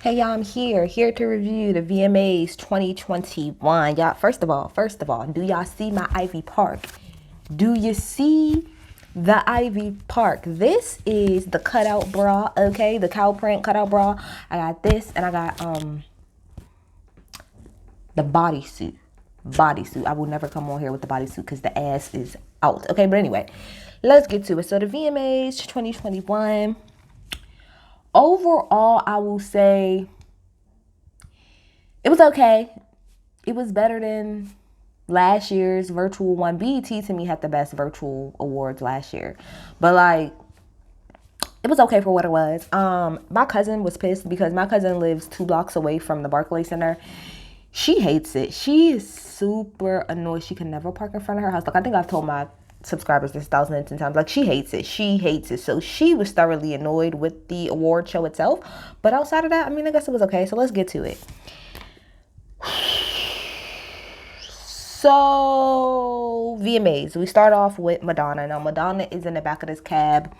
Hey y'all, I'm here to review the VMAs 2021. Y'all, first of all, do y'all see my Ivy Park? Do you see the Ivy Park? This is the cutout bra, okay? The cow print cutout bra. I got this and I got the bodysuit. Bodysuit. I will never come on here with the bodysuit because the ass is out. Okay, but anyway, let's get to it. So the VMAs 2021. Overall, I will say it was okay. It was better than last year's virtual one. BET to me had the best virtual awards last year. But like it was okay for what it was. My cousin was pissed because my cousin lives 2 blocks away from the Barclays Center. She hates it. She is super annoyed. She can never park in front of her house. Like I think I've told my subscribers this 1,010 times. Like she hates it. She hates it. So she was thoroughly annoyed with the award show itself. But outside of that, I mean, I guess it was okay. So let's get to it. So VMAs, we start off with Madonna. Now Madonna is in the back of this cab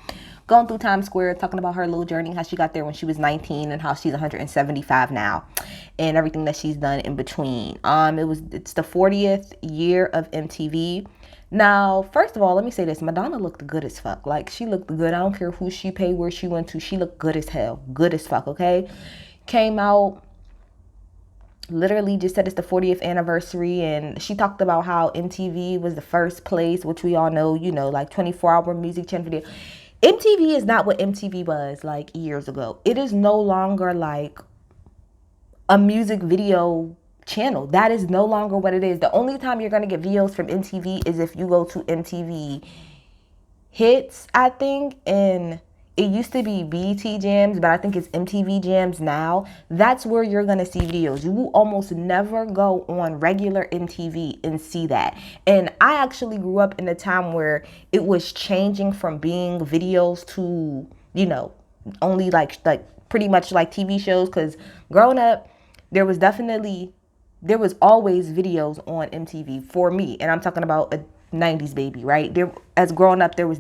going through Times Square talking about her little journey, how she got there when she was 19 and how she's 175 now and everything that she's done in between. It's the 40th year of MTV. Now, first of all, let me say this. Madonna looked good as fuck. Like, she looked good. I don't care who she paid, where she went to. She looked good as hell. Good as fuck, okay? Came out, literally just said it's the 40th anniversary, and she talked about how MTV was the first place, which we all know, like 24-hour music channel video. MTV is not what MTV was like years ago. It is no longer like a music video channel. That is no longer what it is. The only time you're going to get videos from MTV is if you go to MTV Hits, I think, and it used to be BT Jams, but I think it's MTV Jams now. That's where you're going to see videos. You will almost never go on regular MTV and see that. And I actually grew up in a time where it was changing from being videos to, only like pretty much like TV shows. Because growing up, there was always videos on MTV for me. And I'm talking about a 90s baby, right? As growing up, there were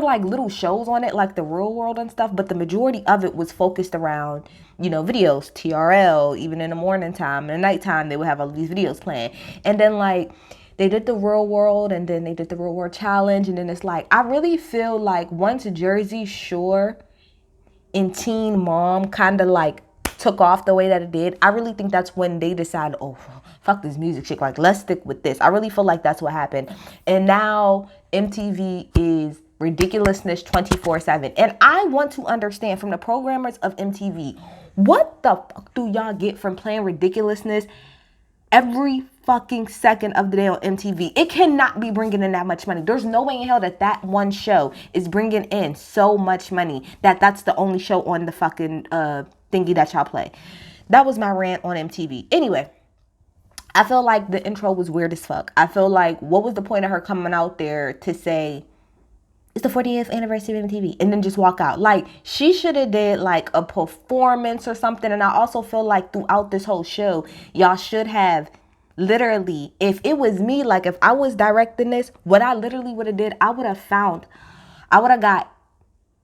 like little shows on it, like the Real World and stuff, but the majority of it was focused around, videos, TRL, even in the morning time and nighttime, they would have all these videos playing. And then like they did the Real World, and then they did the Real World Challenge. And then it's like, I really feel like once Jersey Shore and Teen Mom kind of like took off the way that it did, I really think that's when they decided, oh, fuck this music shit, like let's stick with this. I really feel like that's what happened. And now MTV is ridiculousness 24/7. And I want to understand from the programmers of MTV, what the fuck do y'all get from playing ridiculousness every fucking second of the day on MTV? It cannot be bringing in that much money. There's no way in hell that one show is bringing in so much money that's the only show on the fucking thingy that y'all play. That was my rant on MTV. Anyway, I feel like the intro was weird as fuck. I feel like, what was the point of her coming out there to say it's the 40th anniversary of MTV and then just walk out? Like, she should have did like a performance or something. And I also feel like throughout this whole show, y'all should have literally, if it was me, like if I was directing this, what I literally would have did, I would have got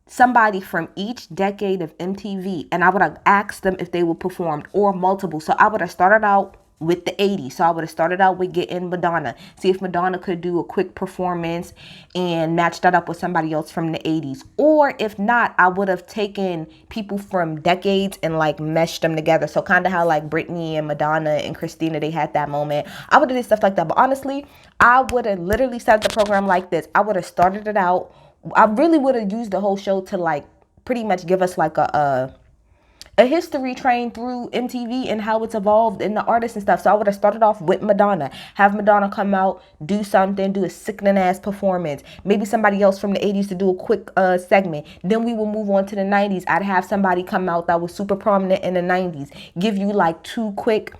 somebody from each decade of MTV, and I would have asked them if they would perform, or multiple. So I would have started out with the 80s. So I would have started out with getting Madonna. See if Madonna could do a quick performance and match that up with somebody else from the 80s. Or if not, I would have taken people from decades and like meshed them together. So kind of how like Britney and Madonna and Christina, they had that moment. I would have did stuff like that. But honestly, I would have literally set the program like this. I would have started it out. I really would have used the whole show to like pretty much give us like a history train through MTV and how it's evolved in the artists and stuff. So I would have started off with Madonna, have Madonna come out, do something, do a sickening ass performance. Maybe somebody else from the 80s to do a quick segment. Then we will move on to the 90s. I'd have somebody come out that was super prominent in the 90s, give you like 2 quick,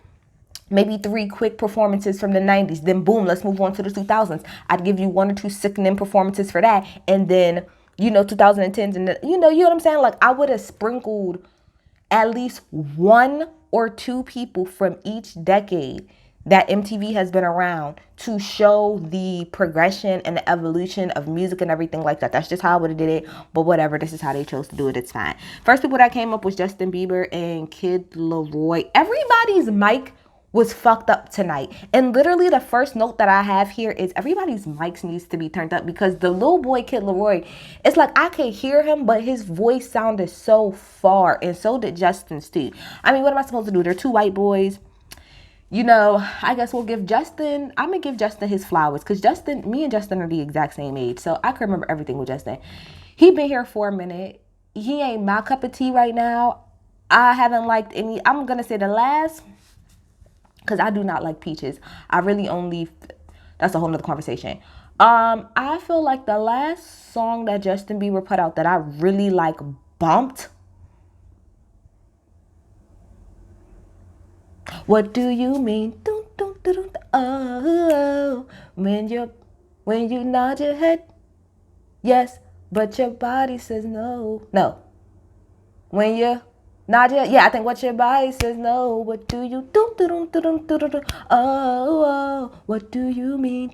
maybe 3 quick performances from the 90s. Then boom, let's move on to the 2000s. I'd give you 1 or 2 sickening performances for that. And then, 2010s and you know what I'm saying? Like, I would have sprinkled at least 1 or 2 people from each decade that MTV has been around to show the progression and the evolution of music and everything like that. That's just how I would have did it. But whatever, this is how they chose to do it. It's fine. First people that came up was Justin Bieber and Kid Laroi. Everybody's mic was fucked up tonight. And literally the first note that I have here is everybody's mics needs to be turned up because the little boy Kid Laroi, it's like I could hear him, but his voice sounded so far, and so did Justin's too. I mean, what am I supposed to do? They're two white boys. You know, I guess I'm gonna give Justin his flowers because me and Justin are the exact same age. So I can remember everything with Justin. He been here for a minute. He ain't my cup of tea right now. I haven't liked any, I'm gonna say the last, because I do not like Peaches. I really only, that's a whole nother conversation. I feel like the last song that Justin Bieber put out that I really like bumped. What do you mean? Oh, when you nod your head, yes, but your body says no. No. When you nod your, yeah, I think what your body says no. What do you oh, what do you mean?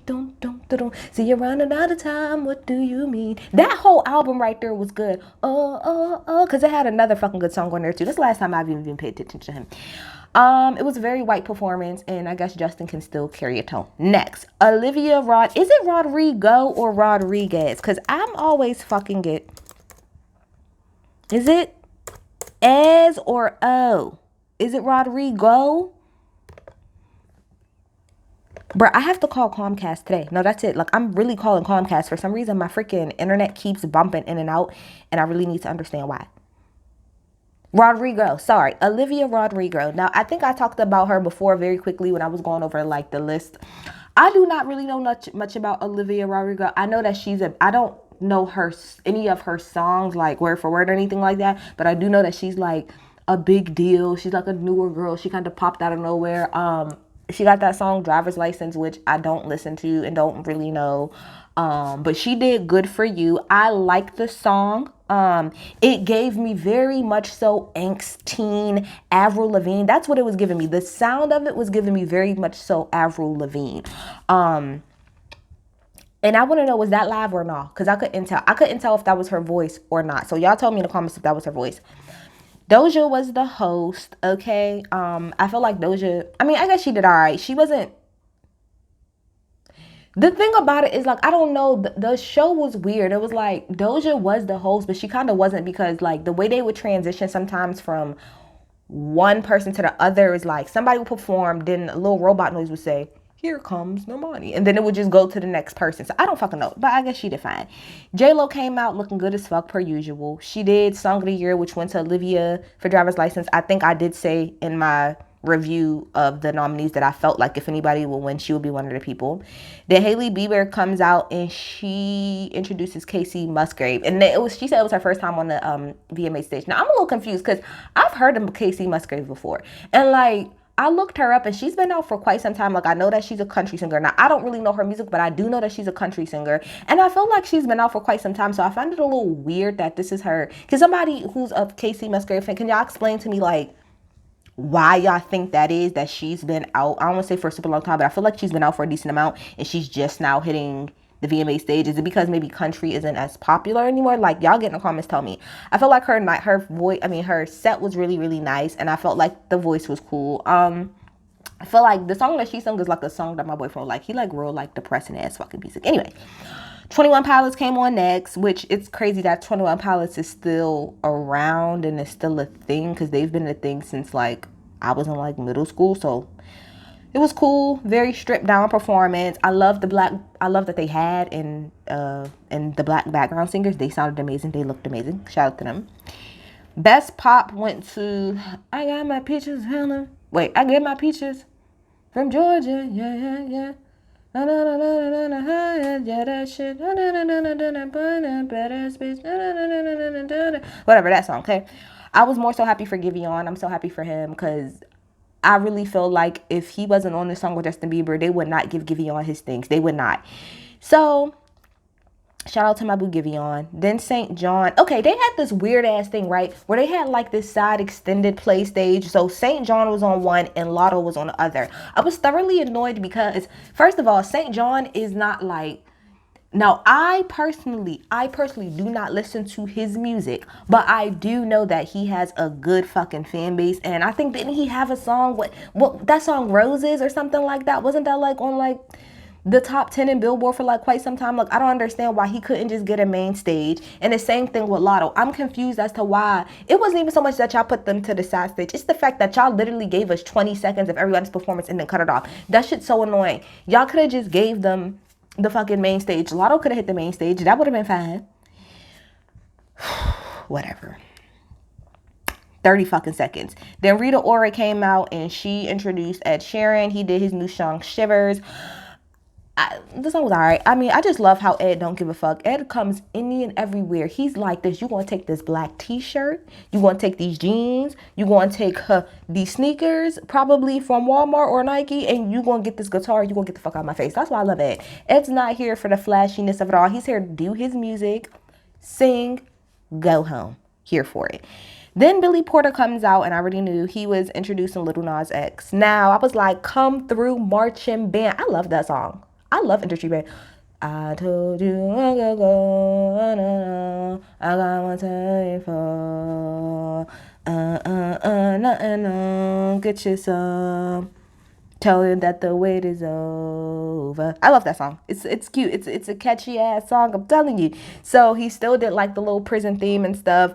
See, you're running out of time. What do you mean? That whole album right there was good. Oh, because it had another fucking good song on there too. This is the last time I've even paid attention to him. It was a very white performance, and I guess Justin can still carry a tone. Next, is it Rodrigo or Rodriguez? Because I'm always fucking it. Is it as or O? Is it Rodrigo? Bruh, I have to call Comcast today. No, that's it. Like, I'm really calling Comcast. For some reason, my freaking internet keeps bumping in and out, and I really need to understand why. Rodrigo, sorry, Olivia Rodrigo. Now, I think I talked about her before very quickly when I was going over like the list. I do not really know much about Olivia Rodrigo. I know that I don't know any of her songs like word for word or anything like that, but I do know that she's like a big deal. She's like a newer girl. She kind of popped out of nowhere. She got that song Driver's License, which I don't listen to and don't really know. But she did Good For You. I like the song. It gave me very much so angst teen Avril Lavigne. That's what it was giving me. The sound of it was giving me very much so Avril Lavigne. And I want to know, was that live or not? Because I couldn't tell. I couldn't tell if that was her voice or not. So y'all tell me in the comments if that was her voice. Doja was the host, okay? I feel like Doja, I mean, I guess she did all right. She wasn't, the thing about it is like, I don't know, the show was weird. It was like Doja was the host, but she kind of wasn't, because like the way they would transition sometimes from one person to the other is like somebody would perform, then a little robot noise would say, "Here comes Normani," and then it would just go to the next person. So I don't fucking know, but I guess she did fine. J-Lo came out looking good as fuck per usual. She did Song of the Year, which went to Olivia for Driver's License. I think I did say in my review of the nominees that I felt like if anybody will win, she would be one of the people. Then Hailey Bieber comes out and she introduces Casey Musgrave, and she said it was her first time on the VMA stage. Now I'm a little confused because I've heard of Casey Musgrave before, and like I looked her up and she's been out for quite some time. Like, I know that she's a country singer. Now, I don't really know her music, but I do know that she's a country singer. And I feel like she's been out for quite some time. So I find it a little weird that this is her. Because somebody who's a Casey Musgrave fan, can y'all explain to me, like, why y'all think that is, that she's been out? I don't want to say for a super long time, but I feel like she's been out for a decent amount and she's just now hitting the VMA stage. Is it because maybe country isn't as popular anymore? Like, y'all get in the comments, tell me. I felt like her set was really, really nice, and I felt like the voice was cool. I feel like the song that she sung is like a song that my boyfriend like. He like real like depressing ass fucking music. Anyway, 21 Pilots came on next, which it's crazy that 21 Pilots is still around and is still a thing, because they've been a thing since like I was in like middle school. So it was cool. Very stripped down performance. I love that they had and the black background singers. They sounded amazing. They looked amazing. Shout out to them. Best pop went to I Got My Peaches, Helen. Wait, I Get My Peaches from Georgia. Yeah. Yeah, that shit. Whatever, that song, okay? I was more so happy for Giveon. I'm so happy for him, because I really feel like if he wasn't on this song with Justin Bieber, they would not give Giveon his things. They would not. So Shout out to my boo Giveon. Then St. John. Okay, they had this weird ass thing, right? Where they had like this side extended play stage. So St. John was on one and Lotto was on the other. I was thoroughly annoyed because, first of all, St. John is not like. Now, I personally do not listen to his music, but I do know that he has a good fucking fan base. And I think, didn't he have a song, what that song Roses or something like that? Wasn't that like on like the top 10 in Billboard for like quite some time? Like, I don't understand why he couldn't just get a main stage. And the same thing with Lotto. I'm confused as to why it wasn't even so much that y'all put them to the side stage. It's the fact that y'all literally gave us 20 seconds of everybody's performance and then cut it off. That shit's so annoying. Y'all could have just gave them the fucking main stage. Lotto could have hit the main stage. That would have been fine. Whatever. 30 fucking seconds. Then Rita Ora came out and she introduced Ed Sheeran. He did his new song Shivers. The song was alright. I mean, I just love how Ed don't give a fuck. Ed comes any and everywhere. He's like this. You gonna take this black t-shirt. You gonna take these jeans. You gonna take these sneakers, probably from Walmart or Nike, and you gonna get this guitar. You gonna get the fuck out of my face. That's why I love Ed. Ed's not here for the flashiness of it all. He's here to do his music, sing, go home. Here for it. Then Billy Porter comes out, and I already knew he was introducing Lil Nas X. Now, I was like, come through marching band. I love that song. I love Industry Band. I told you long ago, I got one time for, nothing on, get you some. Tell him that the wait is over. I love that song. It's cute. It's a catchy ass song. I'm telling you. So he still did like the little prison theme and stuff.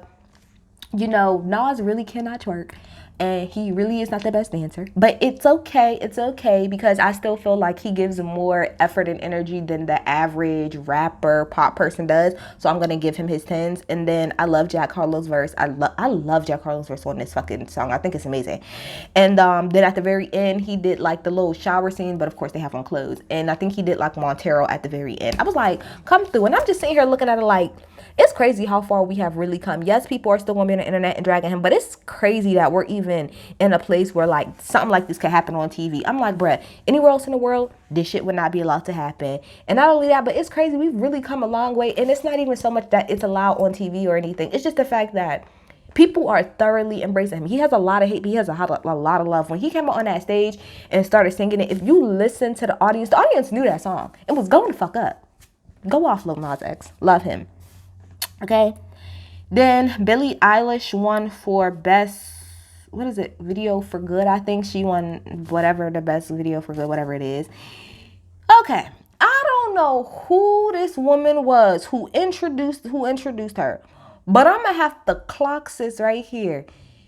You know, Nas really cannot twerk. And he really is not the best dancer. But it's okay. It's okay because I still feel like he gives more effort and energy than the average rapper, pop person does. So I'm going to give him his 10s. And then I love Jack Harlow's verse. I love Jack Harlow's verse on this fucking song. I think it's amazing. And then at the very end, he did like the little shower scene. But of course, they have on clothes. And I think he did like Montero at the very end. I was like, come through. And I'm just sitting here looking at it like, it's crazy how far we have really come. Yes, people are still going to be on the internet and dragging him, but it's crazy that we're even in a place where like something like this could happen on TV. I'm like, bruh, anywhere else in the world, this shit would not be allowed to happen. And not only that, but it's crazy. We've really come a long way. And it's not even so much that it's allowed on TV or anything. It's just the fact that people are thoroughly embracing him. He has a lot of hate, but he has a lot of love. When he came out on that stage and started singing it, if you listen to the audience knew that song. It was going the fuck up. Go off, Lil Nas X. Love him. Okay, then Billie Eilish won for best, what is it, video for good. I think she won whatever, the best video for good, whatever it is. Okay, I don't know who this woman was who introduced her, but I'm gonna have to clock sis right here.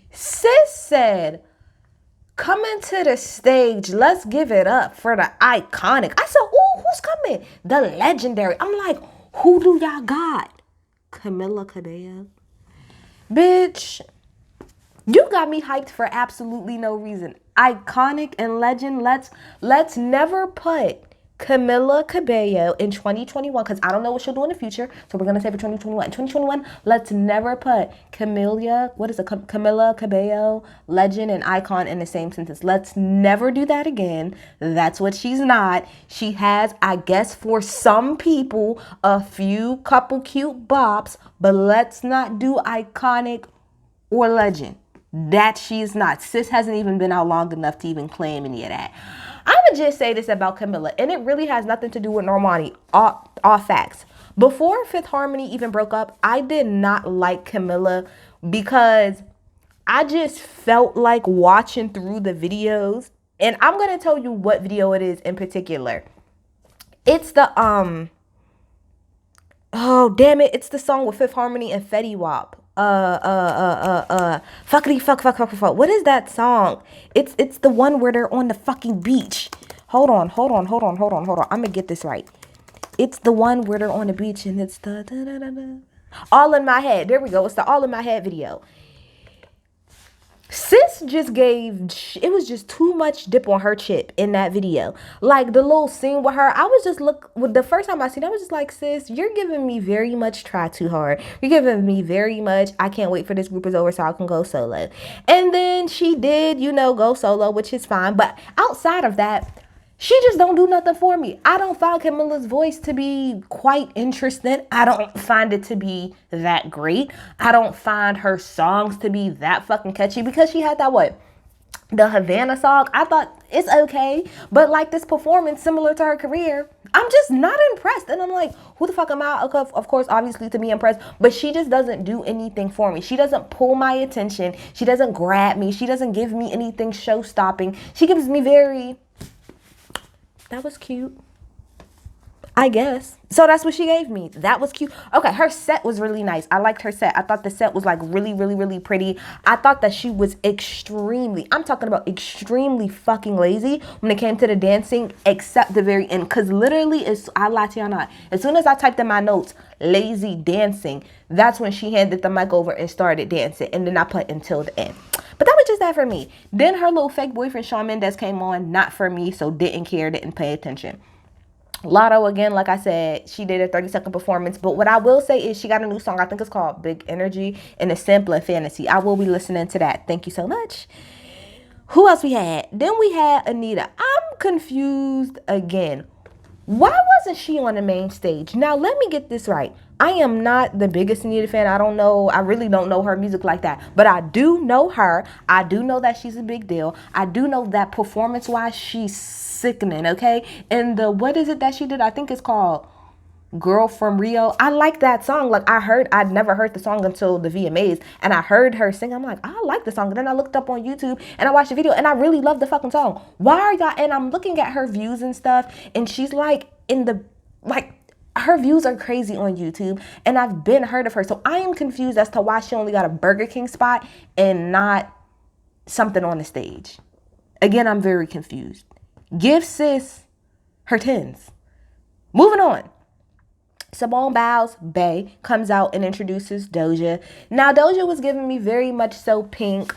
Sis said, coming to the stage, let's give it up for the iconic. I said, ooh, who's coming? The legendary. I'm like, who do y'all got? Camila Cabello. Bitch, you got me hyped for absolutely no reason. Iconic and legend. Let's never put Camila Cabello in 2021, because I don't know what she'll do in the future, so we're gonna say for 2021. In 2021, let's never put Camila Cabello, legend and icon in the same sentence. Let's never do that again. That's what she's not. She has, I guess, for some people, a couple cute bops, but let's not do iconic or legend. That she's not. Sis hasn't even been out long enough to even claim any of that. I'm going to just say this about Camila, and it really has nothing to do with Normani. All facts. Before Fifth Harmony even broke up, I did not like Camila because I just felt like watching through the videos. And I'm going to tell you what video it is in particular. It's the, oh, damn it. It's the song with Fifth Harmony and Fetty Wap. Fuckity fuck. What is that song? It's the one where they're on the fucking beach. Hold on. I'm gonna get this right. It's the one where they're on the beach and it's the All in My Head. There we go. It's the All in My Head video. Sis just it was just too much dip on her chip in that video. Like the little scene with her, I was just the first time I seen it, I was just like, sis, you're giving me very much try too hard. You're giving me very much, I can't wait for this group is over so I can go solo. And then she did, go solo, which is fine. But outside of that, She just don't do nothing for me. I don't find Camilla's voice to be quite interesting. I don't find it to be that great. I don't find her songs to be that fucking catchy because she had that what? The Havana song. I thought it's okay, but like this performance similar to her career, I'm just not impressed. And I'm like, who the fuck am I? Of course, obviously to be impressed, but she just doesn't do anything for me. She doesn't pull my attention. She doesn't grab me. She doesn't give me anything show stopping. She gives me very, that was cute, I guess. So that's what she gave me. That was cute. Okay, her set was really nice. I liked her set. I thought the set was like really, really, really pretty. I thought that she was extremely, I'm talking about extremely fucking lazy when it came to the dancing, except the very end. Because literally, I lie to y'all not, as soon as I typed in my notes, lazy dancing, that's when she handed the mic over and started dancing. And then I put until the end. But that was just that for me. Then her little fake boyfriend, Shawn Mendes, came on. Not for me, so didn't care, didn't pay attention. Lotto, again, like I said, she did a 30-second performance. But what I will say is she got a new song. I think it's called Big Energy and a Sample and Fantasy. I will be listening to that. Thank you so much. Who else we had? Then we had Anita. I'm confused again. Why wasn't she on the main stage? Now, let me get this right. I am not the biggest Anita fan. I don't know. I really don't know her music like that. But I do know her. I do know that she's a big deal. I do know that performance-wise, she's sickening, okay? And what is it that she did? I think it's called Girl from Rio. I like that song. Like I'd never heard the song until the VMAs, and I heard her sing. I'm like, I like the song. And then I looked up on YouTube and I watched the video and I really love the fucking song. Why are y'all, and I'm looking at her views and stuff, and she's like her views are crazy on YouTube, and I've been heard of her. So I am confused as to why she only got a Burger King spot and not something on the stage. Again, I'm very confused. Give sis her tens. Moving on. Simone Biles Bay comes out and introduces Doja. Now Doja was giving me very much so Pink.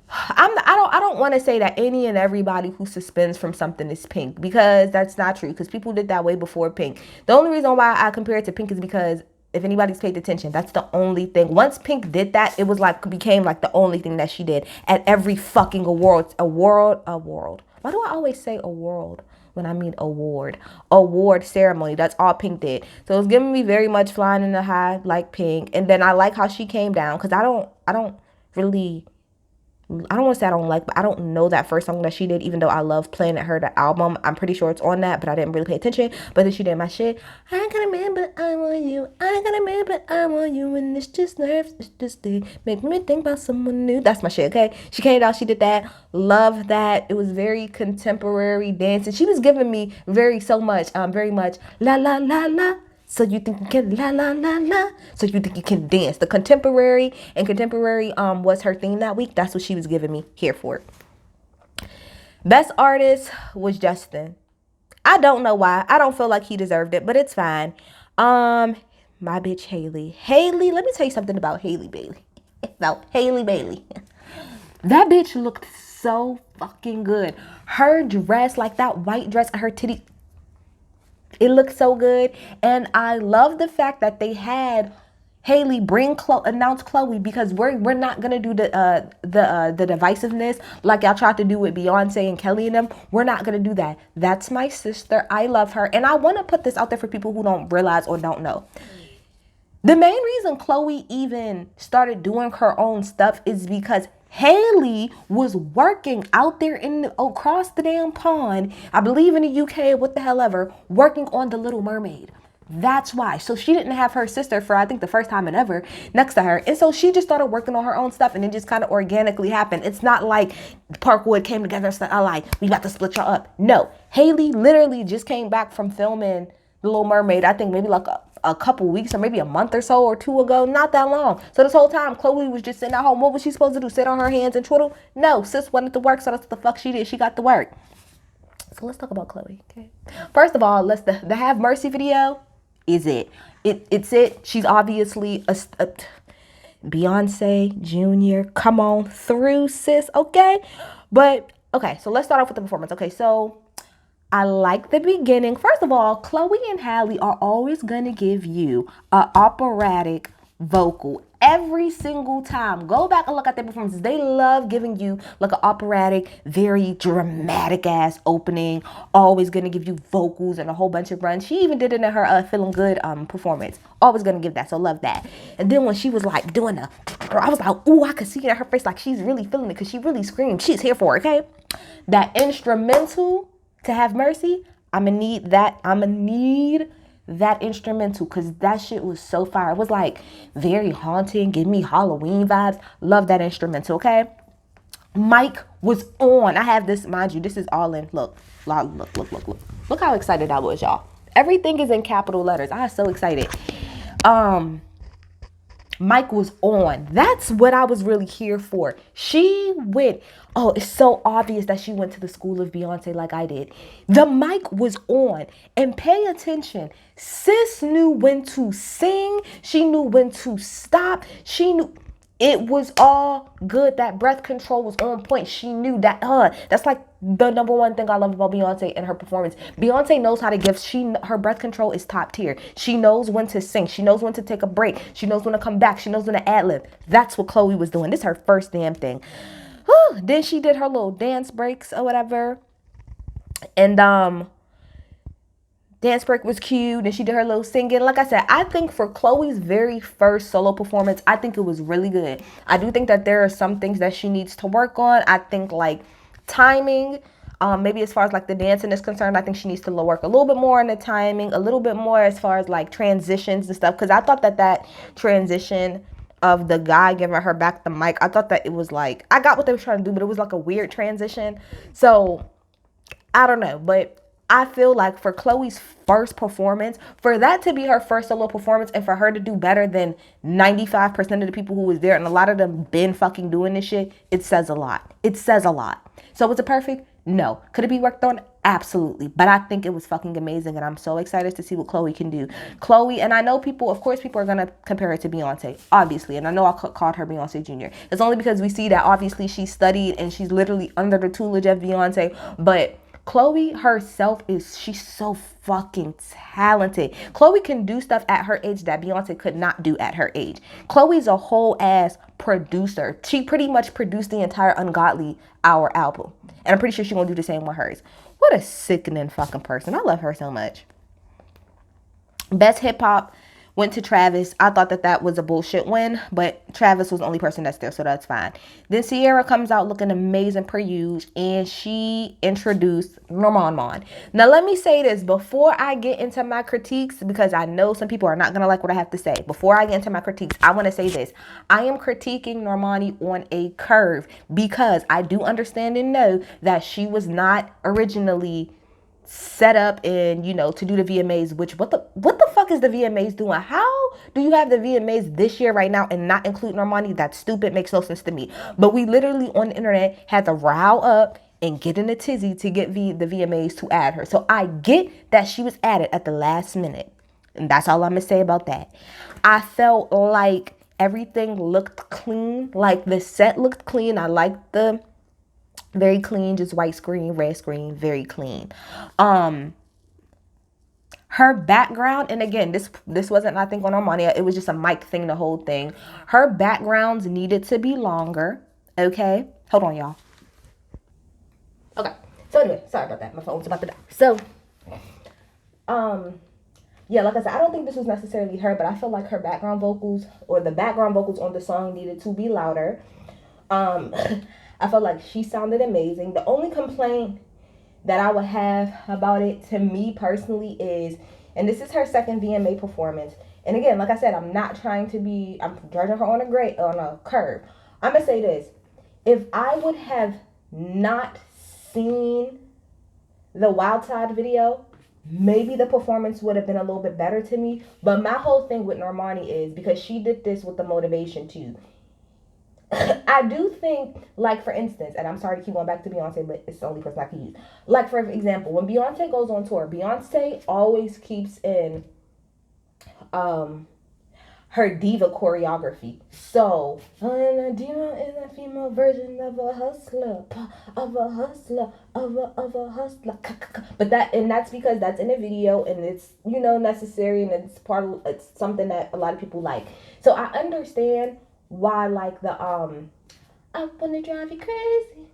I don't want to say that any and everybody who suspends from something is Pink, because that's not true, because people did that way before Pink. The only reason why I compare it to Pink is because if anybody's paid attention, that's the only thing. Once Pink did that, it was like became like the only thing that she did at every fucking award. Why do I always say award when I mean award ceremony? That's all Pink did. So it's giving me very much Flying in the High like Pink. And then I like how she came down, because I don't want to say I don't like, but I don't know that first song that she did, even though I love playing at her the album. I'm pretty sure it's on that, but I didn't really pay attention. But then she did my shit. I ain't got a man, but I want you. I ain't got a man, but I want you. And it's just nerves, it's just they make me think about someone new. That's my shit, okay? She came out, she did that. Love that. It was very contemporary dancing. She was giving me very much la la la la. So you think you can la la la la. So you think you can dance. The contemporary was her theme that week. That's what she was giving me. Here for it. Best artist was Justin. I don't know why. I don't feel like he deserved it, but it's fine. My bitch Haley. Haley, let me tell you something about Haley Bailey. About Haley Bailey. That bitch looked so fucking good. Her dress, like that white dress and her titty, it looked so good. And I love the fact that they had Haley announce Chloe, because we're not gonna do the divisiveness like y'all tried to do with Beyonce and Kelly and them. We're not gonna do that. That's my sister. I love her, and I want to put this out there for people who don't realize or don't know. The main reason Chloe even started doing her own stuff is because Haley was working out there across the damn pond, I believe in the UK, what the hell ever, working on The Little Mermaid. That's why. So she didn't have her sister for, I think, the first time ever next to her. And so she just started working on her own stuff, and it just kind of organically happened. It's not like Parkwood came together and said, "I like, we got to split y'all up." No, Haley literally just came back from filming The Little Mermaid, I think maybe like a couple weeks or maybe a month or so or two ago, not that long. So this whole time, Chloe was just sitting at home. What was she supposed to do? Sit on her hands and twiddle? No, sis wanted to work, so that's what the fuck she did. She got to work. So let's talk about Chloe, okay? First of all, the Have Mercy video is it. It's it. She's obviously a Beyonce Junior. Come on through, sis, okay? But, okay, so let's start off with the performance. Okay, so I like the beginning. First of all, Chloe and Halle are always going to give you a operatic vocal every single time. Go back and look at their performances. They love giving you like an operatic, very dramatic ass opening, always gonna give you vocals and a whole bunch of runs. She even did it in her Feeling Good performance. Always gonna give that, so love that. And then when she was like doing I was like, ooh, I could see it in her face, like she's really feeling it because she really screamed. She's here for it, okay? That instrumental to Have Mercy, I'ma need that instrumental because that shit was so fire. It was like very haunting, give me Halloween vibes. Love that instrumental, okay? Mike was on. I have this, mind you, this is all in. Look how excited I was, y'all. Everything is in capital letters. I was so excited. Mike was on. That's what I was really here for. She went. Oh, it's so obvious that she went to the school of Beyonce like I did. The mic was on. And pay attention. Sis knew when to sing. She knew when to stop. She knew it was all good. That breath control was on point. She knew that. That's like the number one thing I love about Beyonce and her performance. Beyonce knows how to give. Her breath control is top tier. She knows when to sing. She knows when to take a break. She knows when to come back. She knows when to ad-lib. That's what Chloe was doing. This is her first damn thing. Then she did her little dance breaks or whatever. And dance break was cute, and she did her little singing. Like I said, I think for Chloe's very first solo performance, I think it was really good. I do think that there are some things that she needs to work on. I think like timing, maybe as far as like the dancing is concerned, I think she needs to work a little bit more on the timing, a little bit more as far as like transitions and stuff. Because I thought that transition of the guy giving her back the mic, I thought that it was like, I got what they were trying to do, but it was like a weird transition. So I don't know, but I feel like for Chloe's first performance, for that to be her first solo performance and for her to do better than 95% of the people who was there, and a lot of them been fucking doing this shit, it says a lot. It says a lot. So was it perfect? No. Could it be worked on? Absolutely. But I think it was fucking amazing, and I'm so excited to see what Chloe can do. Chloe, and I know people, of course, people are going to compare her to Beyonce, obviously, and I know I called her Beyonce Jr. It's only because we see that obviously she studied and she's literally under the tutelage of Beyonce, but Chloe herself she's so fucking talented. Chloe can do stuff at her age that Beyonce could not do at her age. Chloe's a whole ass producer. She pretty much produced the entire Ungodly Hour album. And I'm pretty sure she's gonna do the same with hers. What a sickening fucking person. I love her so much. Best hip hop went to Travis. I thought that was a bullshit win, but Travis was the only person that's there, so that's fine. Then Sierra comes out looking amazing per usual, and she introduced Normani. Now, let me say this before I get into my critiques, because I know some people are not going to like what I have to say. Before I get into my critiques, I want to say this. I am critiquing Normani on a curve because I do understand and know that she was not originally set up and to do the VMAs, which what the fuck is the VMAs doing? How do you have the VMAs this year right now and not include Normani? That's stupid, makes no sense to me. But we literally on the internet had to rile up and get in a tizzy to get the VMAs to add her. So I get that she was added at the last minute, and that's all I'm gonna say about that. I felt like everything looked clean, like the set looked clean. I liked the very clean, just white screen, red screen, very clean. Her background, and again, this wasn't, I think, on Normani. It was just a mic thing, the whole thing. Her backgrounds needed to be longer. Okay, hold on, y'all. Okay, so anyway, sorry about that. My phone's about to die. So, yeah, like I said, I don't think this was necessarily her, but I feel like her background vocals, or the background vocals on the song, needed to be louder. I felt like she sounded amazing. The only complaint that I would have about it, to me personally, is, and this is her second VMA performance. And again, like I said, I'm not trying to be, I'm judging her on a curve. I'm gonna say this: if I would have not seen the Wild Side video, maybe the performance would have been a little bit better to me. But my whole thing with Normani is because she did this with the motivation too. I do think, like, for instance, and I'm sorry to keep going back to Beyonce, but it's the only person I can use. Like, for example, when Beyonce goes on tour, Beyonce always keeps in her diva choreography. So, diva is a female a version of a hustler, of a hustler, of a hustler. But that's because that's in a video and it's, you know, necessary and it's something that a lot of people like. So I understand why, like, the I wanna drive you crazy,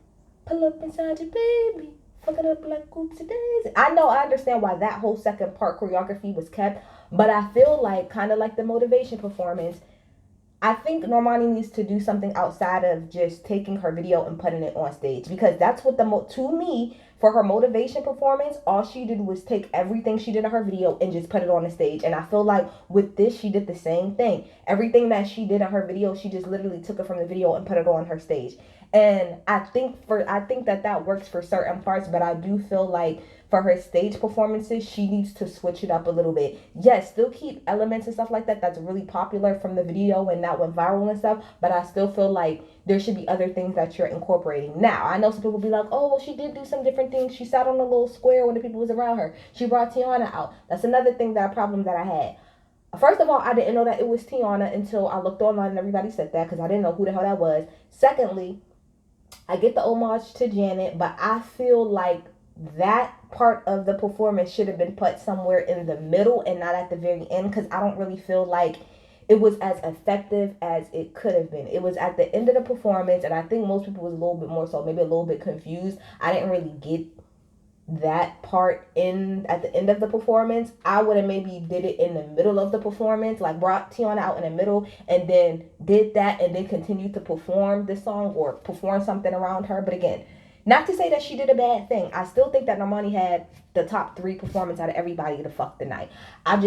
pull up inside your baby, fuck it up like oopsie daisy. I understand why that whole second part choreography was kept, but I feel like, kind of like the motivation performance, I think Normani needs to do something outside of just taking her video and putting it on stage, because that's what to me, for her motivation performance, all she did was take everything she did in her video and just put it on the stage. And I feel like with this, she did the same thing. Everything that she did in her video, she just literally took it from the video and put it on her stage. And I think that works for certain parts, but I do feel like for her stage performances, she needs to switch it up a little bit. Yes, still keep elements and stuff like that that's really popular from the video and that went viral and stuff, but I still feel like there should be other things that you're incorporating. Now, I know some people will be like, oh, well, she did do some different things. She sat on a little square when the people was around her. She brought Tiana out. That's another problem that I had. First of all, I didn't know that it was Tiana until I looked online and everybody said that, because I didn't know who the hell that was. Secondly, I get the homage to Janet, but I feel like that part of the performance should have been put somewhere in the middle and not at the very end, because I don't really feel like it was as effective as it could have been. It was at the end of the performance, and I think most people was a little bit more so, maybe a little bit confused. I didn't really get that part at the end of the performance. I would have maybe did it in the middle of the performance, like brought Tiana out in the middle and then did that and then continued to perform the song or perform something around her. But again, not to say that she did a bad thing. I still think that Normani had the top 3 performance out of everybody to fuck the night. I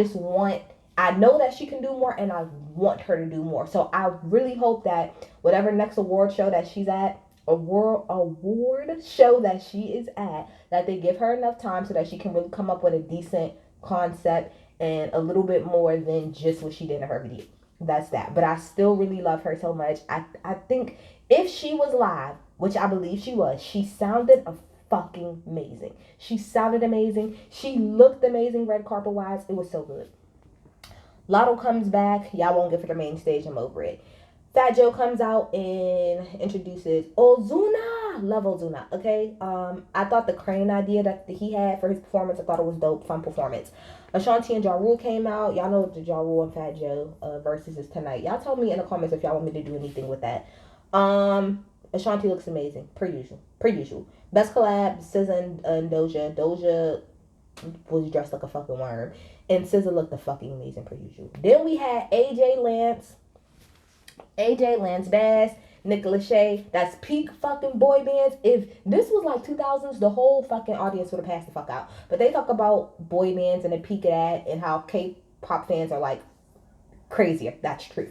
know that she can do more, and I want her to do more. So I really hope that whatever next award show that she's at, award show that she is at, that they give her enough time so that she can really come up with a decent concept and a little bit more than just what she did in her video. That's that. But I still really love her so much. I think if she was live, which I believe she was, she sounded fucking amazing. She sounded amazing. She looked amazing red carpet wise. It was so good. Lotto comes back. Y'all won't get for the main stage. I'm over it. Fat Joe comes out and introduces Ozuna. Love Ozuna, okay? I thought the crane idea that he had for his performance, I thought it was dope, fun performance. Ashanti and Ja Rule came out. Y'all know the Ja Rule and Fat Joe versus is tonight. Y'all tell me in the comments if y'all want me to do anything with that. Ashanti looks amazing, per usual. Best collab, SZA and Doja. Doja was dressed like a fucking worm, and SZA looked fucking amazing, per usual. Then we had AJ Lance Bass, Nicholas Shea. That's peak fucking boy bands. If this was like 2000s, the whole fucking audience would have passed the fuck out. But they talk about boy bands and the peak of that and how K-pop fans are like crazier. That's true.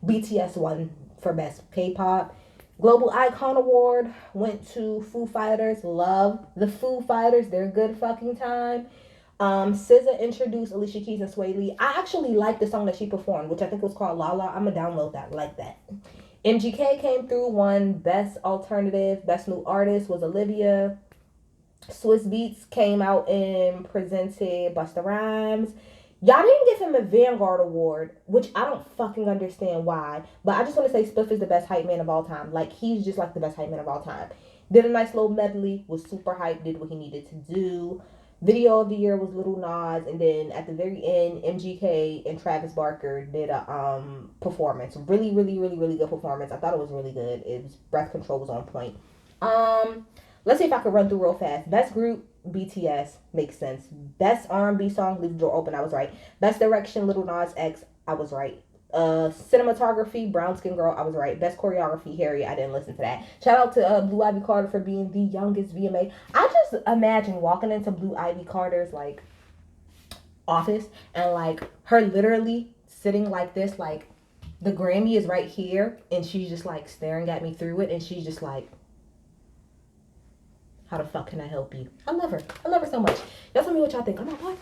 BTS won for best K-pop. Global Icon Award went to Foo Fighters. Love the Foo Fighters. They're a good fucking time. SZA introduced Alicia Keys and Sway Lee. I actually like the song that she performed, which I think was called La La. I'm gonna download that. Like that. MGK came through, won Best Alternative. Best New Artist was Olivia. Swiss Beats came out and presented Busta Rhymes. Y'all didn't give him a Vanguard Award, which I don't fucking understand why. But I just want to say Spiff is the best hype man of all time. Like, he's just like the best hype man of all time. Did a nice little medley, was super hype, did what he needed to do. Video of the year was Lil Nas, and then at the very end, MGK and Travis Barker did a performance. Really, really, really, really good performance. I thought it was really good. Breath control was on point. Let's see if I can run through real fast. Best group, BTS, makes sense. Best R&B song, Leave the Door Open, I was right. Best direction, Lil Nas X, I was right. Cinematography, Brown Skin Girl, I was right. Best choreography, Harry, I didn't listen to that. Shout out to Blue Ivy Carter for being the youngest VMA. I just imagine walking into Blue Ivy Carter's like office and like her literally sitting like this, like the Grammy is right here and she's just like staring at me through it and she's just like, how the fuck can I help you? I love her so much. Y'all tell me what y'all think. I'm not what?